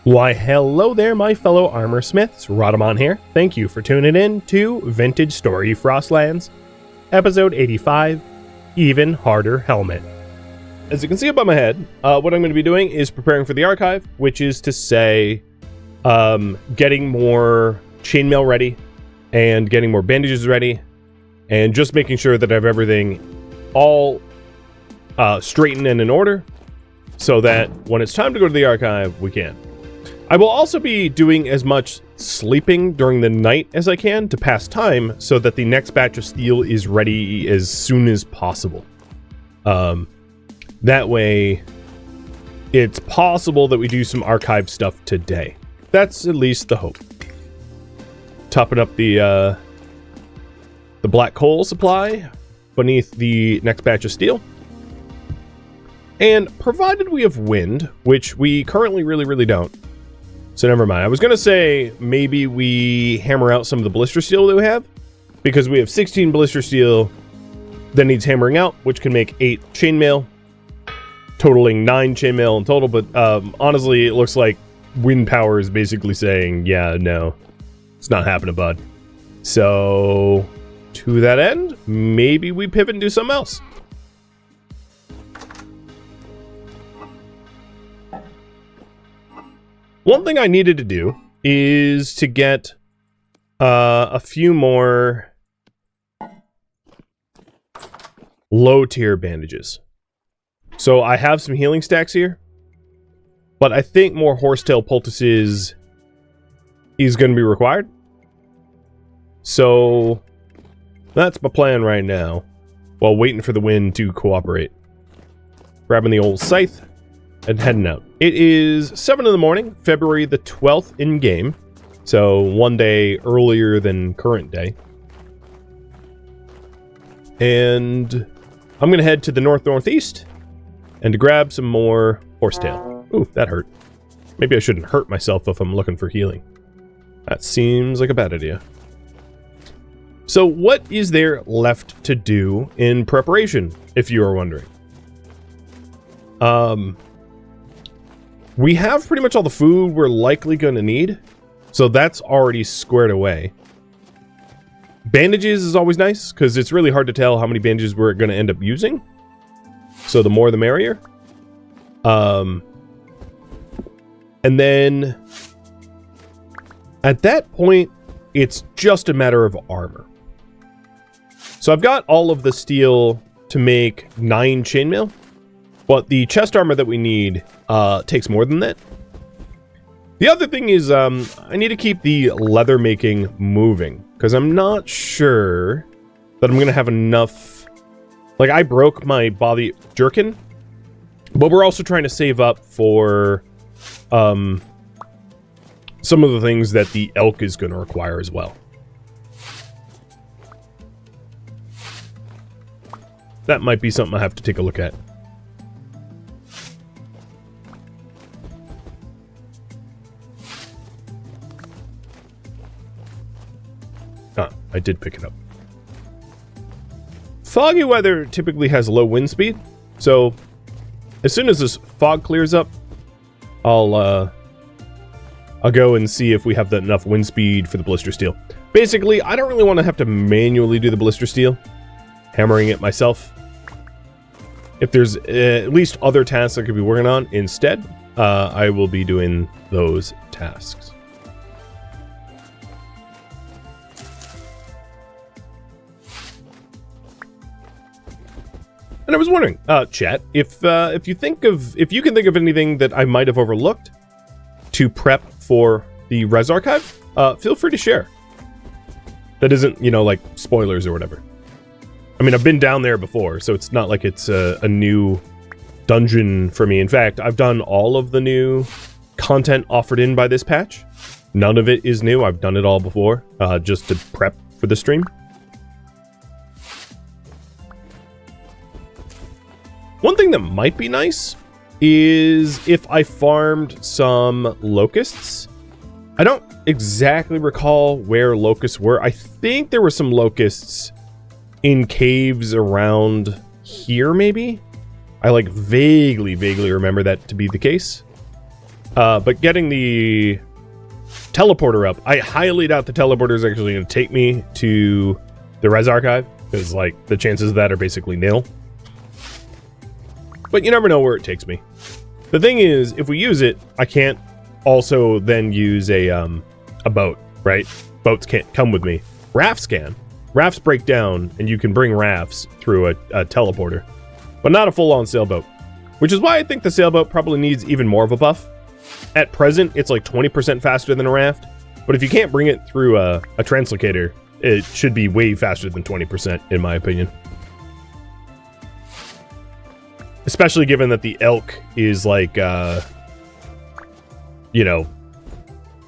Why, hello there, my fellow armor smiths. Rhadamant here. Thank you for tuning in to Vintage Story Frostlands, episode 85, Even Harder Helmet. As you can see above my head, what I'm going to be doing is preparing for the archive, which is to say, getting more chainmail ready, and getting more bandages ready, and just making sure that I have everything all straightened and in order, so that when it's time to go to the archive, we can. I will also be doing as much sleeping during the night as I can to pass time so that the next batch of steel is ready as soon as possible. That way, it's possible that we do some archive stuff today. That's at least the hope. Topping up the black coal supply beneath the next batch of steel. And provided we have wind, which we currently really don't. So never mind. I was going to say maybe we hammer out some of the blister steel that we have, because we have 16 blister steel that needs hammering out, which can make 8 chainmail, totaling 9 chainmail in total. But honestly, it looks like wind power is basically saying, yeah, no, it's not happening, bud. So to that end, maybe we pivot and do something else. One thing I needed to do is to get a few more low-tier bandages. So I have some healing stacks here, but I think more horsetail poultices is going to be required. So that's my plan right now, while waiting for the wind to cooperate. Grabbing the old scythe and heading out. It is 7 in the morning, February the 12th in game. So one day earlier than current day. And I'm going to head to the northeast and to grab some more horsetail. Ooh, that hurt. Maybe I shouldn't hurt myself if I'm looking for healing. That seems like a bad idea. So what is there left to do in preparation, if you are wondering? We have pretty much all the food we're likely going to need, so that's already squared away. Bandages is always nice, because it's really hard to tell how many bandages we're going to end up using. So the more the merrier. And then at that point, it's just a matter of armor. So I've got all of the steel to make 9 chainmail. But the chest armor that we need takes more than that. The other thing is I need to keep the leather making moving, because I'm not sure that I'm going to have enough. Like, I broke my body jerkin, but we're also trying to save up for some of the things that the elk is going to require as well. That might be something I have to take a look at. I did pick it up. Foggy weather typically has low wind speed, so as soon as this fog clears up, I'll go and see if we have enough wind speed for the blister steel. Basically, I don't really want to have to manually do the blister steel, hammering it myself. If there's at least other tasks I could be working on instead, I will be doing those tasks. And I was wondering, chat, if you can think of anything that I might have overlooked to prep for the Res Archive, feel free to share. That isn't, like spoilers or whatever. I mean, I've been down there before, so it's not like it's a new dungeon for me. In fact, I've done all of the new content offered in by this patch. None of it is new. I've done it all before, just to prep for the stream. One thing that might be nice is if I farmed some locusts. I don't exactly recall where locusts were. I think there were some locusts in caves around here, maybe? I vaguely remember that to be the case. But getting the teleporter up, I highly doubt the teleporter is actually going to take me to the res archive, because like the chances of that are basically nil. But you never know where it takes me. The thing is, if we use it, I can't also then use a boat, right? Boats can't come with me. Rafts can. Rafts break down, and you can bring rafts through a teleporter, but not a full-on sailboat, which is why I think the sailboat probably needs even more of a buff. At present, it's like 20% faster than a raft, but if you can't bring it through a translocator, it should be way faster than 20%, in my opinion. Especially given that the elk is like, you know,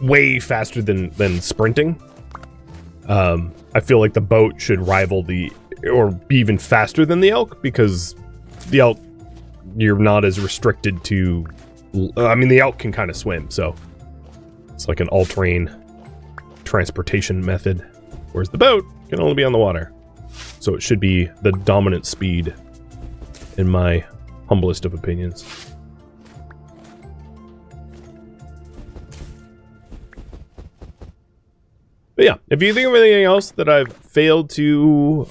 way faster than sprinting. I feel like the boat should rival or be even faster than the elk, because the elk, you're not as restricted to, I mean, the elk can kind of swim, so it's like an all-terrain transportation method, whereas the boat can only be on the water. So it should be the dominant speed, in my humblest of opinions. But yeah, if you think of anything else that I've failed to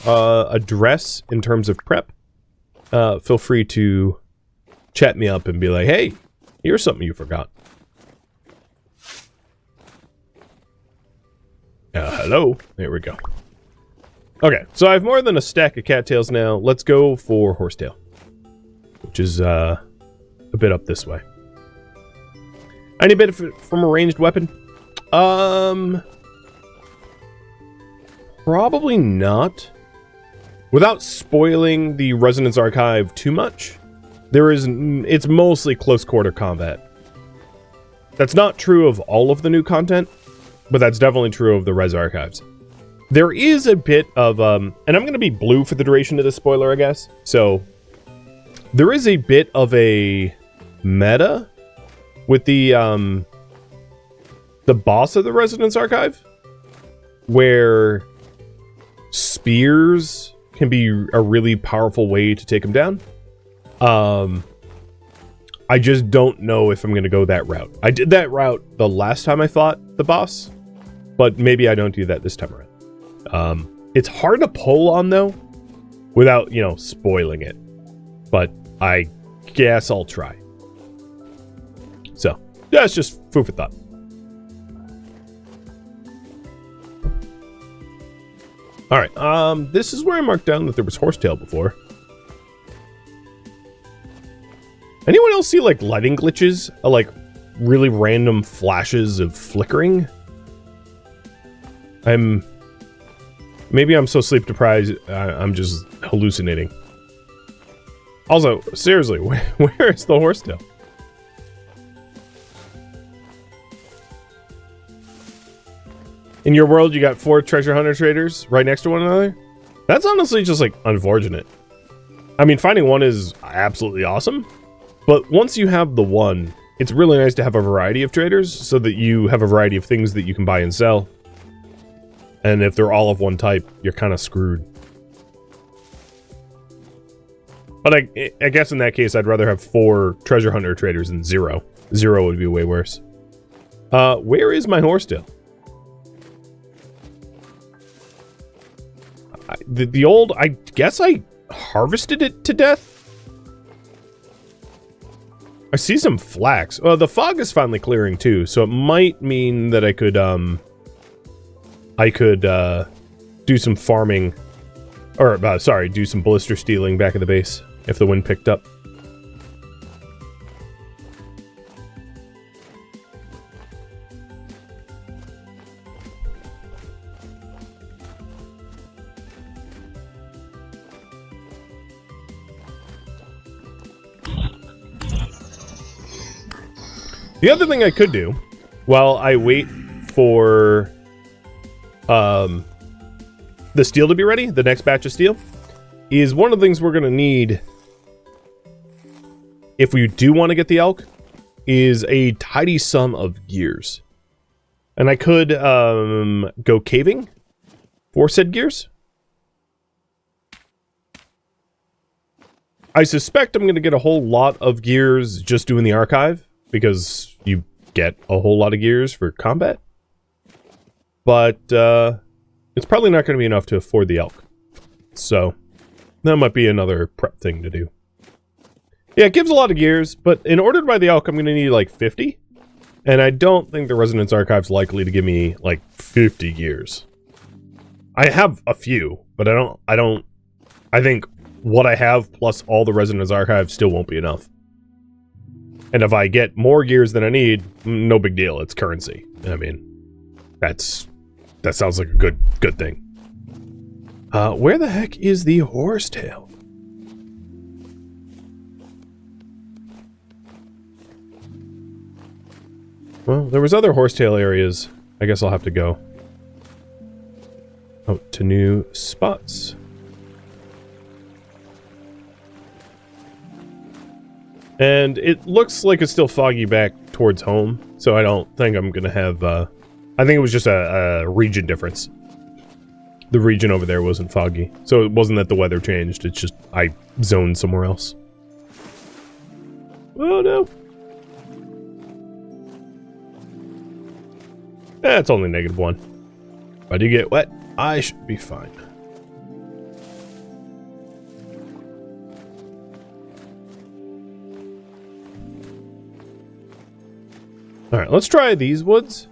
address in terms of prep, feel free to chat me up and be like, hey, here's something you forgot. Hello. There we go. Okay, so I have more than a stack of cattails now. Let's go for horsetail, which is a bit up this way. Any benefit from a ranged weapon? Probably not. Without spoiling the Resonance Archive too much, it's mostly close quarter combat. That's not true of all of the new content, but that's definitely true of the Res Archives. There is a bit of, and I'm going to be blue for the duration of this spoiler, I guess. So, there is a bit of a meta with the boss of the Resonance Archive, where spears can be a really powerful way to take him down. I just don't know if I'm going to go that route. I did that route the last time I fought the boss, but maybe I don't do that this time around. It's hard to pull on, though, without, you know, spoiling it. But I guess I'll try. So, yeah, it's just food for thought. Alright, this is where I marked down that there was horsetail before. Anyone else see, like, lighting glitches? Like, really random flashes of flickering? Maybe I'm so sleep deprived, I'm just hallucinating. Also, seriously, where is the horsetail? In your world, you got 4 treasure hunter traders right next to one another? That's honestly just, like, unfortunate. I mean, finding one is absolutely awesome, but once you have the one, it's really nice to have a variety of traders so that you have a variety of things that you can buy and sell. And if they're all of one type, you're kind of screwed. But I guess in that case, I'd rather have 4 treasure hunter traders than 0. 0 would be way worse. Where is my horsetail? The old, I guess I harvested it to death? I see some flax. Well, the fog is finally clearing too, so it might mean that I could do some farming, or sorry, do some blister stealing back at the base if the wind picked up. The other thing I could do, while I wait for the steel to be ready, the next batch of steel, is one of the things we're going to need if we do want to get the elk, is a tidy sum of gears. And I could go caving for said gears. I suspect I'm going to get a whole lot of gears just doing the archive, because you get a whole lot of gears for combat. But it's probably not going to be enough to afford the elk. So that might be another prep thing to do. Yeah, it gives a lot of gears, but in order to buy the elk, I'm going to need like 50. And I don't think the Resonance Archive's likely to give me like 50 gears. I have a few, but I think what I have plus all the Resonance Archive still won't be enough. And if I get more gears than I need, no big deal. It's currency. I mean, that sounds like a good thing. Where the heck is the horsetail? Well, there was other horsetail areas. I guess I'll have to go out to new spots. And it looks like it's still foggy back towards home, so I don't think I'm gonna have, I think it was just a region difference. The region over there wasn't foggy, so it wasn't that the weather changed, it's just I zoned somewhere else. Oh no. It's only -1. If I do get wet, I should be fine. Alright, let's try these woods.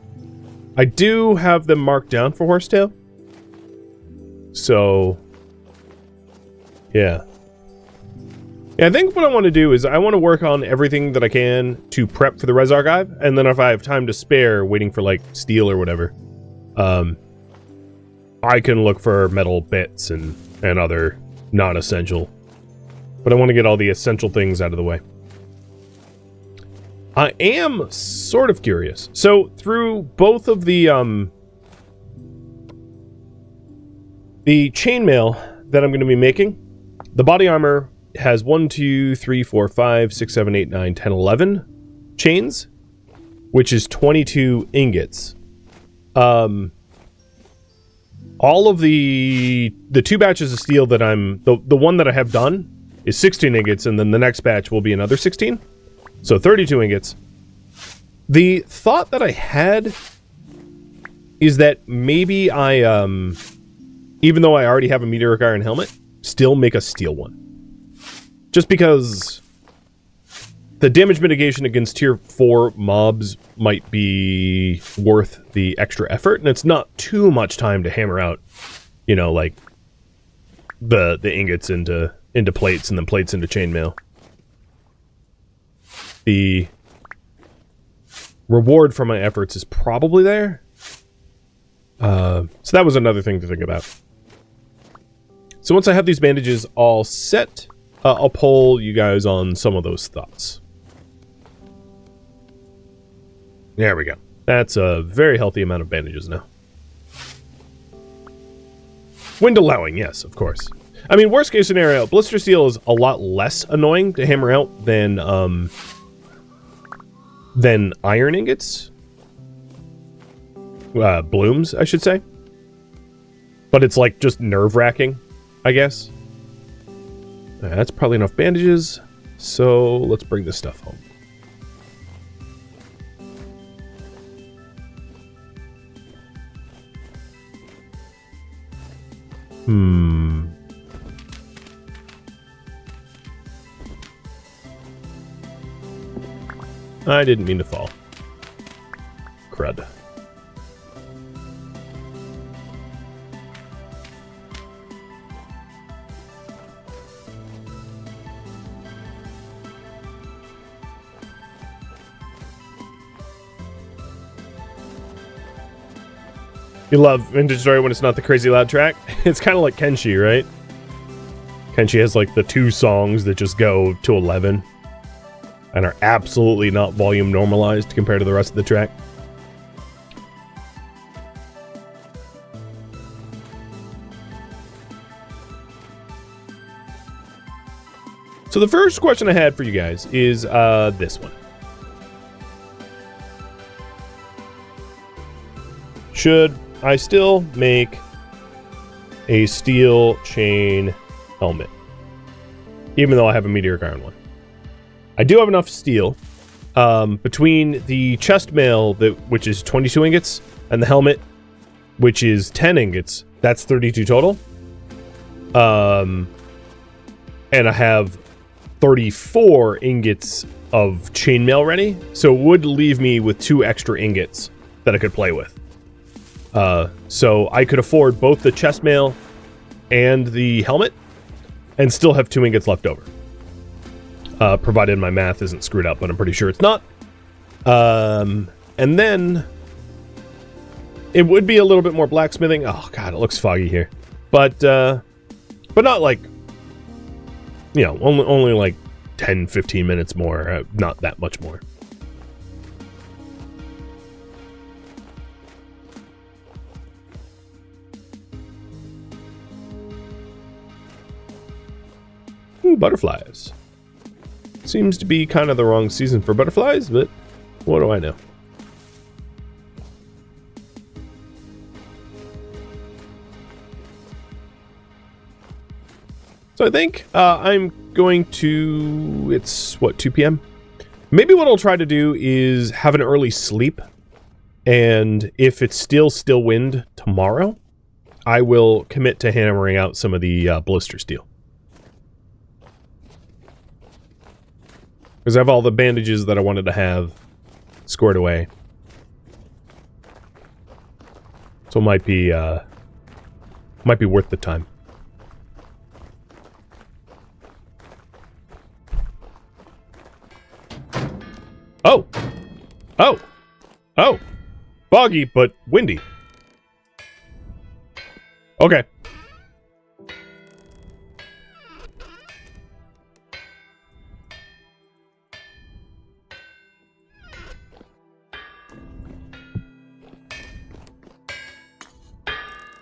I do have them marked down for horsetail. So, yeah. Yeah, I think what I want to do is I want to work on everything that I can to prep for the Res Archive, and then if I have time to spare waiting for, like, steel or whatever, I can look for metal bits and other non-essential. But I want to get all the essential things out of the way. I am sort of curious. So, through both of the chainmail that I'm going to be making, the body armor has 1, 2, 3, 4, 5, 6, 7, 8, 9, 10, 11 chains, which is 22 ingots. All of the 2 batches of steel that the one that I have done is 16 ingots, and then the next batch will be another 16. So 32 ingots. The thought that I had is that maybe I, even though I already have a meteoric iron helmet, still make a steel one. Just because the damage mitigation against tier 4 mobs might be worth the extra effort, and it's not too much time to hammer out, you know, like the ingots into plates and then plates into chainmail. The reward for my efforts is probably there. So that was another thing to think about. So once I have these bandages all set, I'll poll you guys on some of those thoughts. There we go. That's a very healthy amount of bandages now. Wind allowing, yes, of course. I mean, worst case scenario, blister steel is a lot less annoying to hammer out than iron ingots. Blooms, I should say. But it's like just nerve-wracking, I guess. That's probably enough bandages, so let's bring this stuff home. I didn't mean to fall. Crud. You love Vintage Story when it's not the crazy loud track? It's kind of like Kenshi, right? Kenshi has like the 2 songs that just go to 11 and are absolutely not volume normalized compared to the rest of the track. So the first question I had for you guys is this one. Should I still make a steel chain helmet, even though I have a meteoric iron one? I do have enough steel. Between the chest mail, which is 22 ingots, and the helmet, which is 10 ingots, that's 32 total. And I have 34 ingots of chainmail ready, so it would leave me with 2 extra ingots that I could play with. So I could afford both the chest mail and the helmet, and still have 2 ingots left over. Provided my math isn't screwed up, but I'm pretty sure it's not. And then it would be a little bit more blacksmithing. Oh god, it looks foggy here, but not like, you know, only like 10-15 minutes more, not that much more. Ooh, butterflies. Seems to be kind of the wrong season for butterflies, but what do I know? So I think I'm going to... It's, what, 2 p.m.? Maybe what I'll try to do is have an early sleep. And if it's still wind tomorrow, I will commit to hammering out some of the blister steel. Because I have all the bandages that I wanted to have squared away. So it might be worth the time. Oh! Oh! Oh! Foggy, but windy. Okay.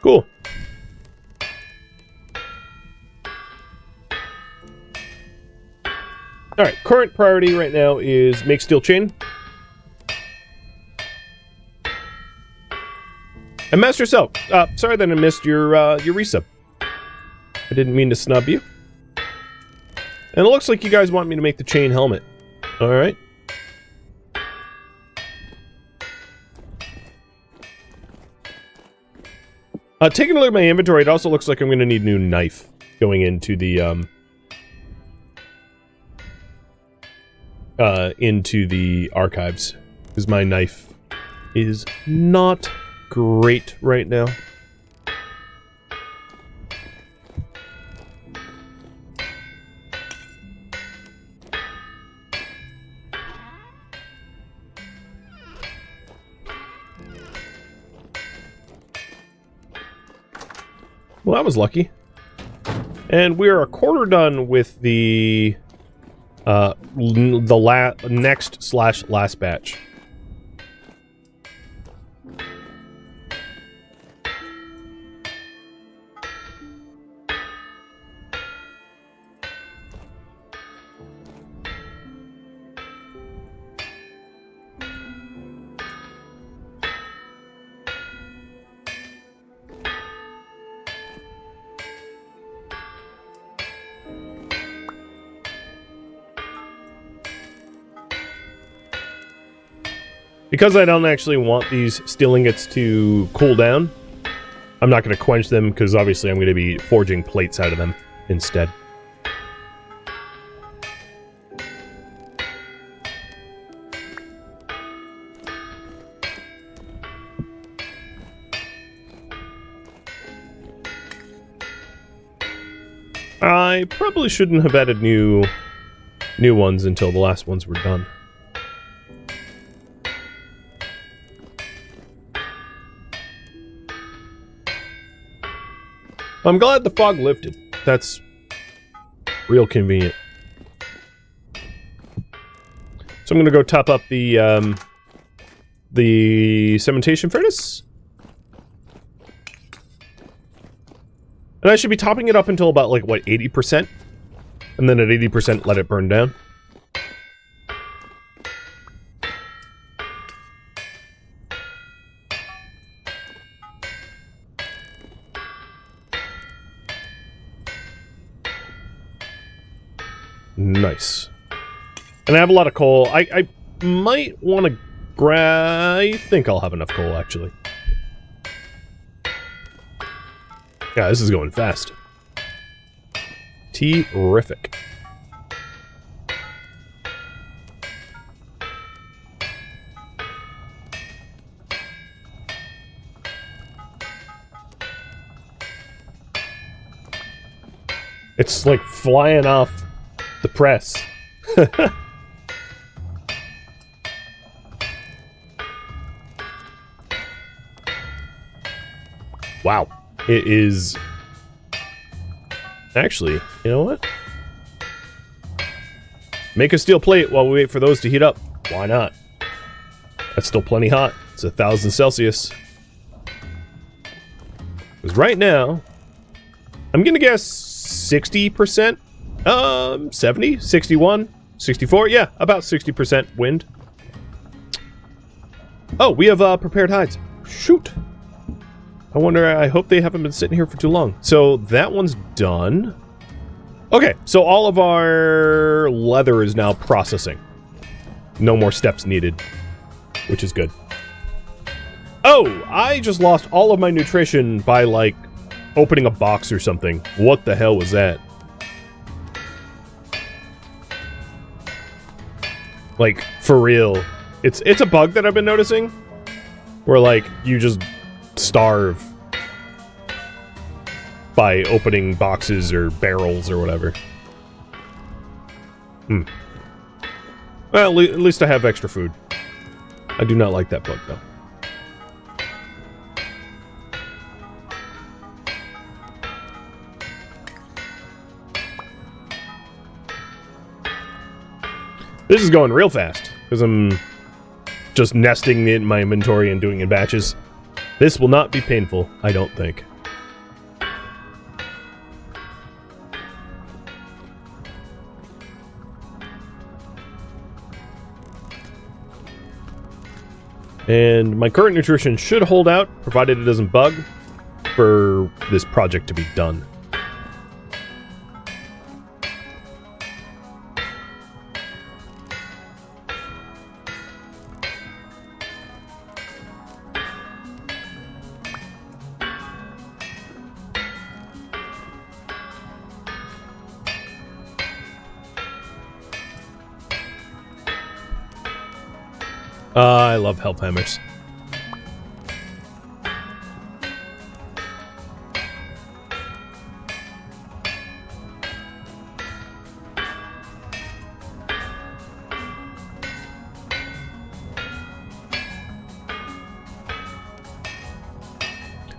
Cool. Alright, current priority right now is make steel chain. And Master Cell, sorry that I missed your resub. I didn't mean to snub you. And it looks like you guys want me to make the chain helmet. Alright. Taking a look at my inventory, it also looks like I'm going to need a new knife going into the archives, because my knife is not great right now. Well, that was lucky. And we're a quarter done with the next/last batch. Because I don't actually want these steel ingots to cool down, I'm not going to quench them, because obviously I'm going to be forging plates out of them instead. I probably shouldn't have added new ones until the last ones were done. I'm glad the fog lifted. That's real convenient. So I'm going to go top up the cementation furnace. And I should be topping it up until about, like, what, 80%? And then at 80%, let it burn down. Nice. And I have a lot of coal. I might want to I think I'll have enough coal, actually. Yeah, this is going fast. Terrific. It's like flying off the press. Wow. It is... Actually, you know what? Make a steel plate while we wait for those to heat up. Why not? That's still plenty hot. It's 1,000 Celsius. Because right now, I'm gonna guess 60%? 70? 61? 64? Yeah, about 60% wind. Oh, we have prepared hides. Shoot! I wonder, I hope they haven't been sitting here for too long. So that one's done. Okay, so all of our leather is now processing. No more steps needed, which is good. Oh, I just lost all of my nutrition by, like, opening a box or something. What the hell was that? Like, for real. It's a bug that I've been noticing. Where, like, you just starve by opening boxes or barrels or whatever. Well, at least I have extra food. I do not like that bug, though. This is going real fast, because I'm just nesting it in my inventory and doing it in batches. This will not be painful, I don't think. And my current nutrition should hold out, provided it doesn't bug, for this project to be done. I love health hammers.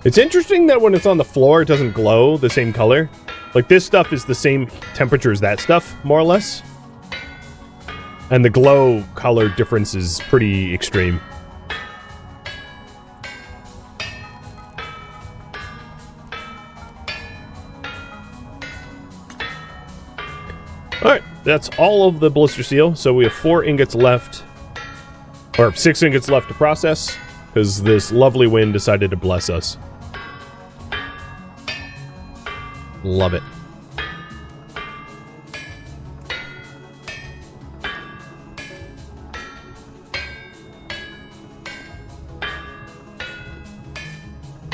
It's interesting that when it's on the floor, it doesn't glow the same color. Like, this stuff is the same temperature as that stuff, more or less. And the glow color difference is pretty extreme. Alright, that's all of the blister seal. So we have 4 ingots left. Or 6 ingots left to process. Because this lovely wind decided to bless us. Love it.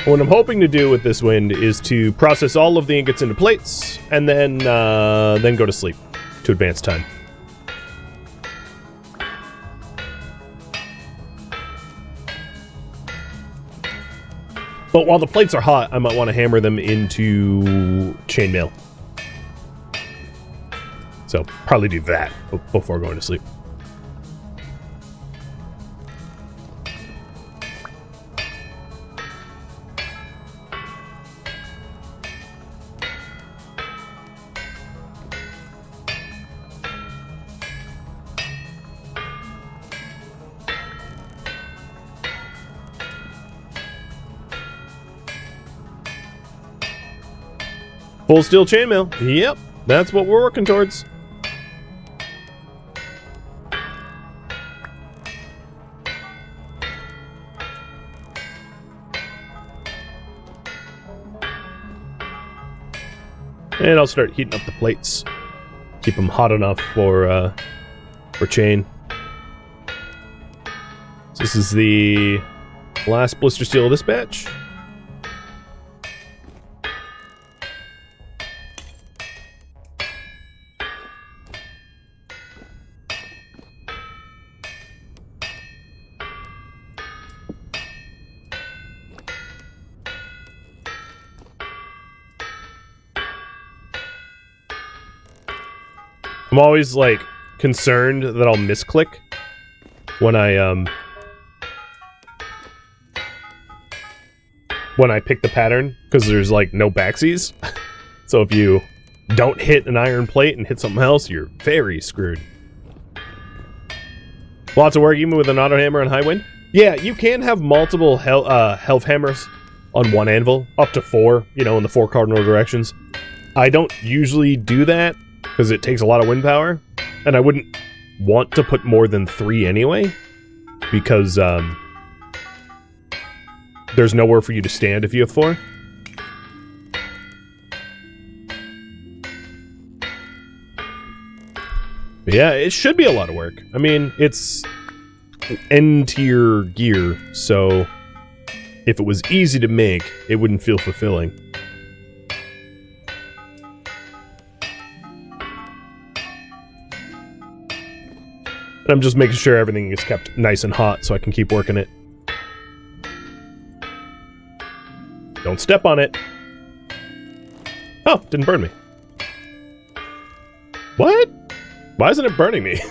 What I'm hoping to do with this wind is to process all of the ingots into plates, and then go to sleep to advance time. But while the plates are hot, I might want to hammer them into chainmail. So probably do that before going to sleep. Full steel chainmail. Yep, that's what we're working towards. And I'll start heating up the plates. Keep them hot enough for chain. This is the last blister steel of this batch. I'm always, like, concerned that I'll misclick when I pick the pattern, because there's, like, no backsies. So if you don't hit an iron plate and hit something else, you're very screwed. Lots of work, even with an auto hammer on high wind. Yeah, you can have multiple health hammers on one anvil, up to 4, you know, in the 4 cardinal directions. I don't usually do that, because it takes a lot of wind power, and I wouldn't want to put more than 3 anyway, because there's nowhere for you to stand if you have 4. But yeah, it should be a lot of work. I mean, it's N-tier gear, so if it was easy to make, it wouldn't feel fulfilling. I'm just making sure everything is kept nice and hot so I can keep working it. Don't step on it. Oh, didn't burn me. What? Why isn't it burning me?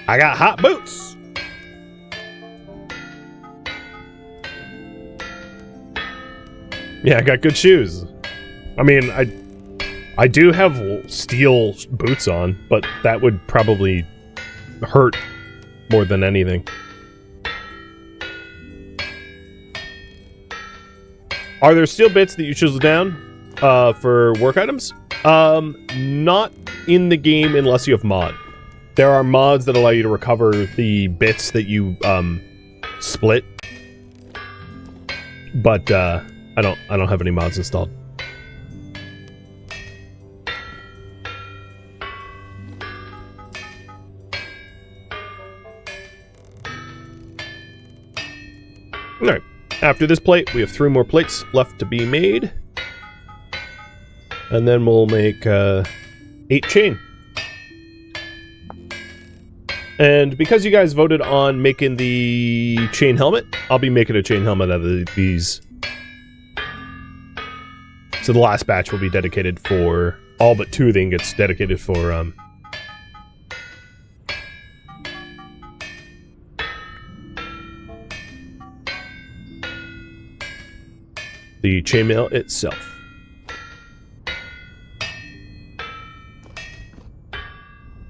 I got hot boots. Yeah, I got good shoes. I mean, I do have steel boots on, but that would probably hurt more than anything. Are there steel bits that you chisel down for work items? Not in the game unless you have mod. There are mods that allow you to recover the bits that you split, but I don't have any mods installed. Alright, after this plate, we have 3 more plates left to be made. And then we'll make 8 chain. And because you guys voted on making the chain helmet, I'll be making a chain helmet out of these. So the last batch will be dedicated for... all but 2 of the ingots dedicated for... the chainmail itself.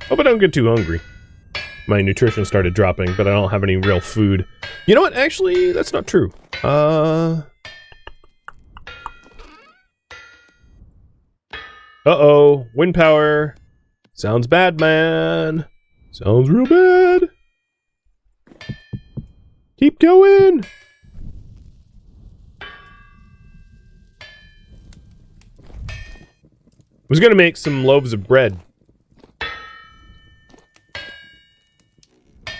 Hope I don't get too hungry. My nutrition started dropping, but I don't have any real food. You know what? Actually, that's not true. Uh-oh. Wind power. Sounds bad, man. Sounds real bad. Keep going. I was gonna make some loaves of bread.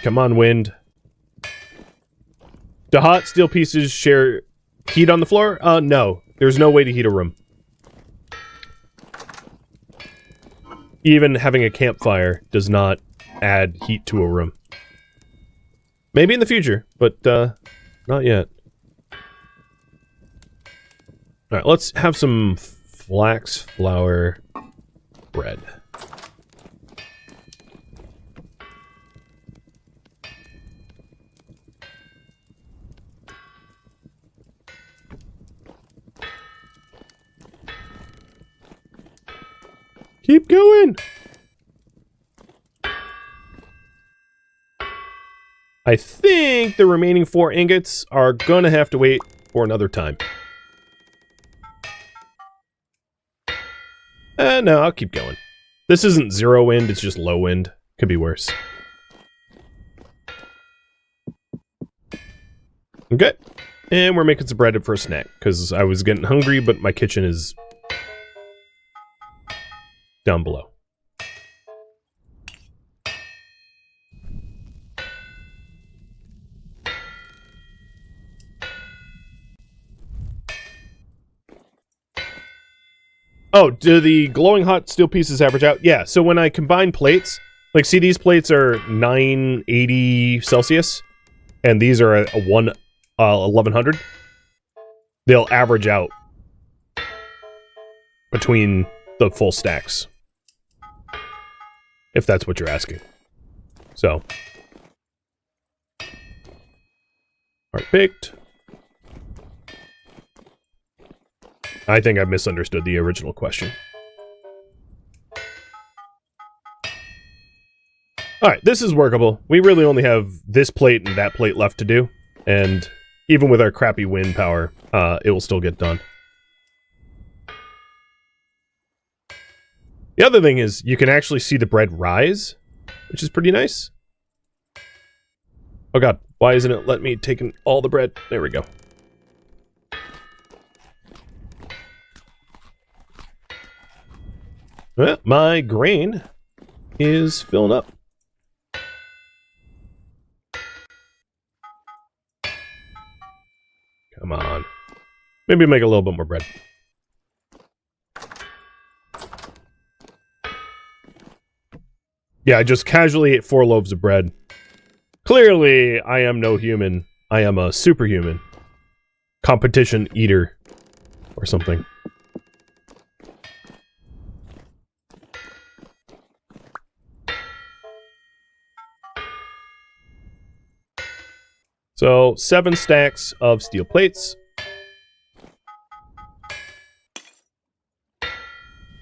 Come on, wind. Do hot steel pieces share heat on the floor? No. There's no way to heat a room. Even having a campfire does not add heat to a room. Maybe in the future, but not yet. Alright, let's have some flax flour bread. Keep going! I think the remaining 4 ingots are gonna have to wait for another time. No, I'll keep going. This isn't 0 wind, it's just low wind. Could be worse. Okay. And we're making some bread for a snack, because I was getting hungry, but my kitchen is down below. Oh, do the glowing hot steel pieces average out? Yeah, so when I combine plates, like, see, these plates are 980 Celsius, and these are 1100. They'll average out between the full stacks, if that's what you're asking. So, part picked. I think I misunderstood the original question. Alright, this is workable. We really only have this plate and that plate left to do, and even with our crappy wind power, it will still get done. The other thing is, you can actually see the bread rise, which is pretty nice. Oh god, why isn't it letting me take in all the bread? There we go. Well, my grain is filling up. Come on. Maybe make a little bit more bread. Yeah, I just casually ate 4 loaves of bread. Clearly, I am no human. I am a superhuman. Competition eater. Or something. So, 7 stacks of steel plates.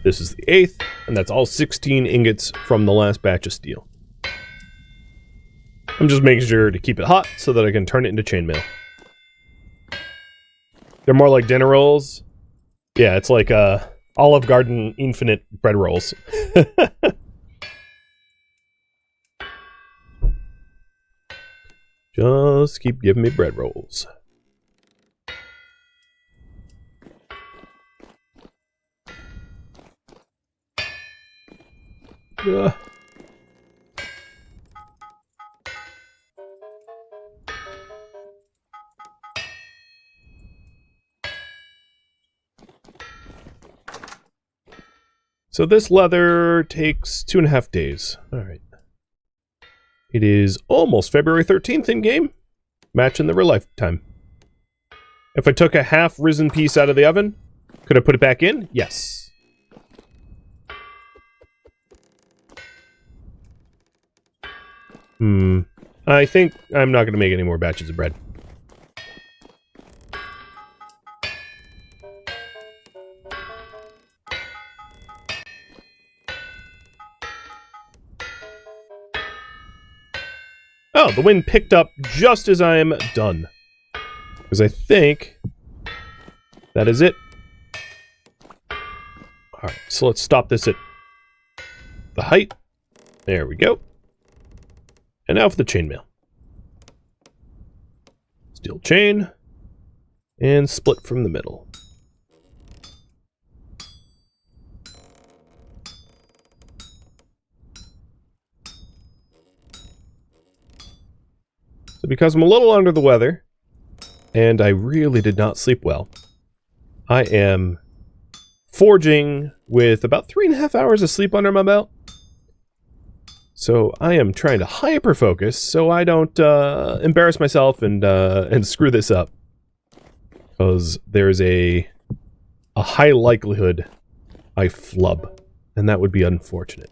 This is the 8th, and that's all 16 ingots from the last batch of steel. I'm just making sure to keep it hot so that I can turn it into chainmail. They're more like dinner rolls. Yeah, it's like Olive Garden infinite bread rolls. Just keep giving me bread rolls. Ugh. So this leather takes 2.5 days. Alright. It is almost February 13th in-game. Matching the real life time. If I took a half risen piece out of the oven, could I put it back in? Yes. I think I'm not going to make any more batches of bread. Oh, the wind picked up just as I am done. Because I think that is it. Alright, so let's stop this at the height. There we go. And now for the chainmail. Steel chain. And split from the middle. So because I'm a little under the weather, and I really did not sleep well, I am forging with about 3.5 hours of sleep under my belt. So I am trying to hyper-focus so I don't embarrass myself and screw this up. Because there's a high likelihood I flub, and that would be unfortunate.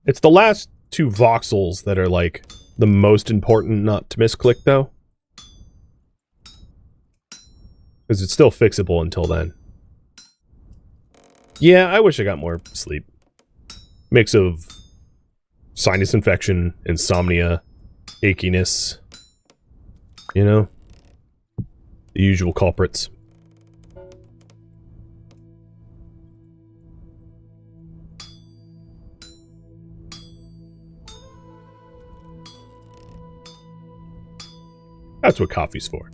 It's the last 2 voxels that are, like, the most important not to misclick, though. Because it's still fixable until then. Yeah, I wish I got more sleep. Mix of sinus infection, insomnia, achiness. You know? The usual culprits. That's what coffee's for.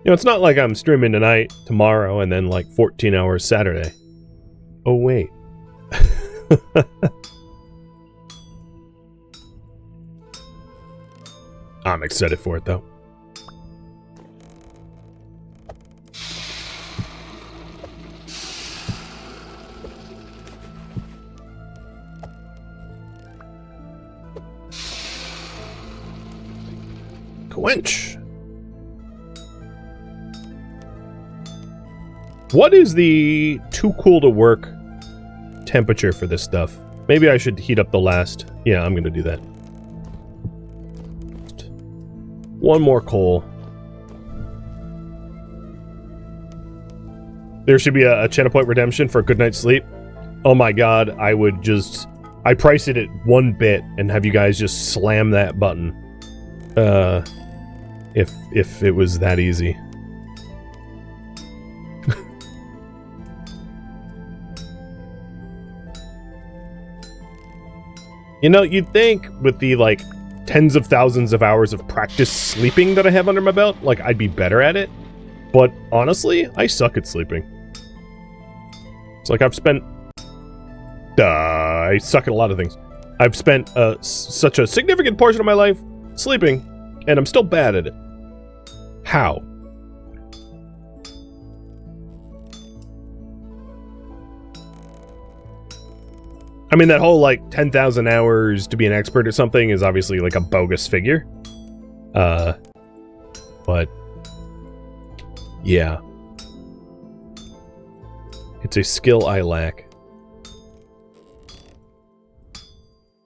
You know, it's not like I'm streaming tonight, tomorrow, and then like 14 hours Saturday. Oh, wait. I'm excited for it, though. Quench. What is the too cool to work temperature for this stuff? Maybe I should heat up the last. Yeah, I'm gonna do that. Just one more coal. There should be a channel point redemption for a good night's sleep. Oh my god, I would just... I price it at 1 bit and have you guys just slam that button. If it was that easy. You know, you'd think with the, like, tens of thousands of hours of practice sleeping that I have under my belt, like, I'd be better at it. But, honestly, I suck at sleeping. It's like I've spent... I suck at a lot of things. I've spent such a significant portion of my life sleeping, and I'm still bad at it. How? I mean, that whole, like, 10,000 hours to be an expert at something is obviously, like, a bogus figure. But... yeah. It's a skill I lack.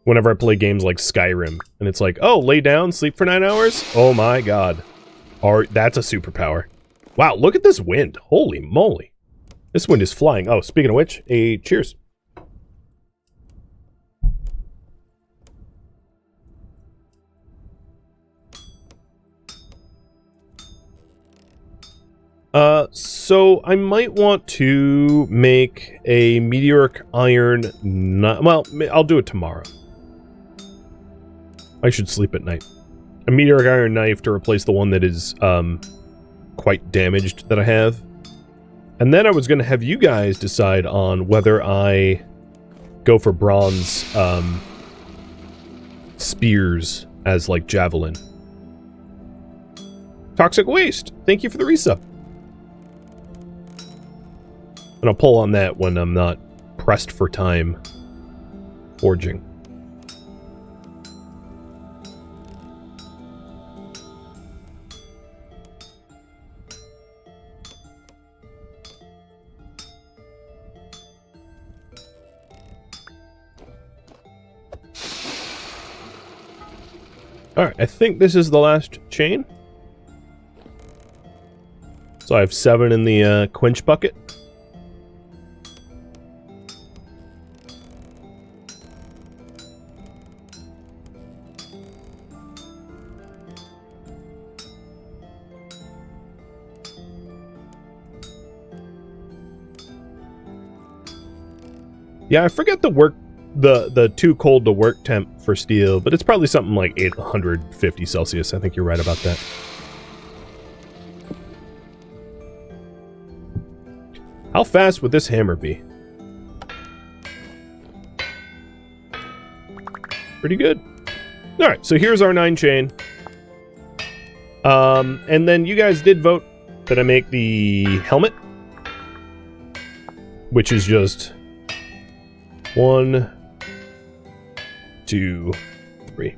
Whenever I play games like Skyrim, and it's like, oh, lay down, sleep for 9 hours? Oh my god. That's a superpower. Wow, look at this wind. Holy moly. This wind is flying. Oh, speaking of which, a cheers. So I might want to make a meteoric iron... well, I'll do it tomorrow. I should sleep at night. A meteoric iron knife to replace the one that is, quite damaged that I have. And then I was going to have you guys decide on whether I go for bronze, spears as, like, javelin. Toxic Waste! Thank you for the resub. And I'll pull on that when I'm not pressed for time forging. Alright, I think this is the last chain. So I have 7 in the quench bucket. Yeah, I forget the too cold to work temp for steel, but it's probably something like 850 Celsius. I think you're right about that. How fast would this hammer be? Pretty good. Alright, so here's our 9 chain. And then you guys did vote that I make the helmet, which is just 1, 2, 3.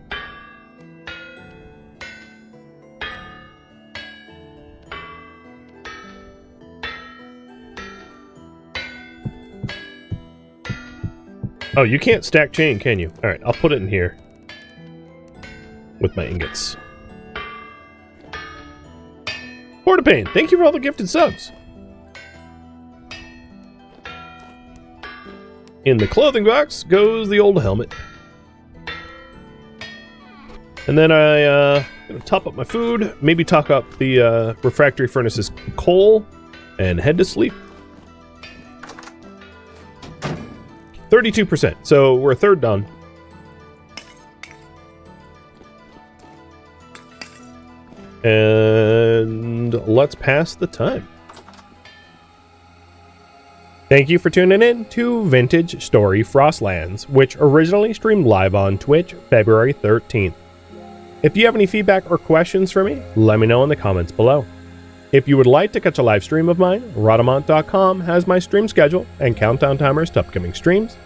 Oh, you can't stack chain, can you? Alright, I'll put it in here with my ingots. Portapain, thank you for all the gifted subs. In the clothing box goes the old helmet. And then I gonna top up my food, maybe top up the refractory furnace's coal, and head to sleep. 32%, so we're a third done. And let's pass the time. Thank you for tuning in to Vintage Story Frostlands, which originally streamed live on Twitch February 13th. If you have any feedback or questions for me, let me know in the comments below. If you would like to catch a live stream of mine, Rhadamant.com has my stream schedule and countdown timers to upcoming streams.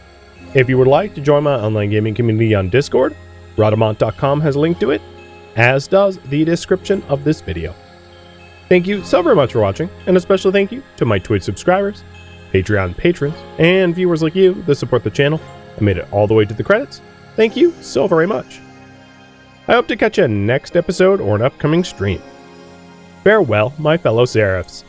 If you would like to join my online gaming community on Discord, Rhadamant.com has a link to it, as does the description of this video. Thank you so very much for watching, and a special thank you to my Twitch subscribers, Patreon patrons, and viewers like you that support the channel and made it all the way to the credits. Thank you so very much. I hope to catch you next episode or an upcoming stream. Farewell, my fellow Seraphs.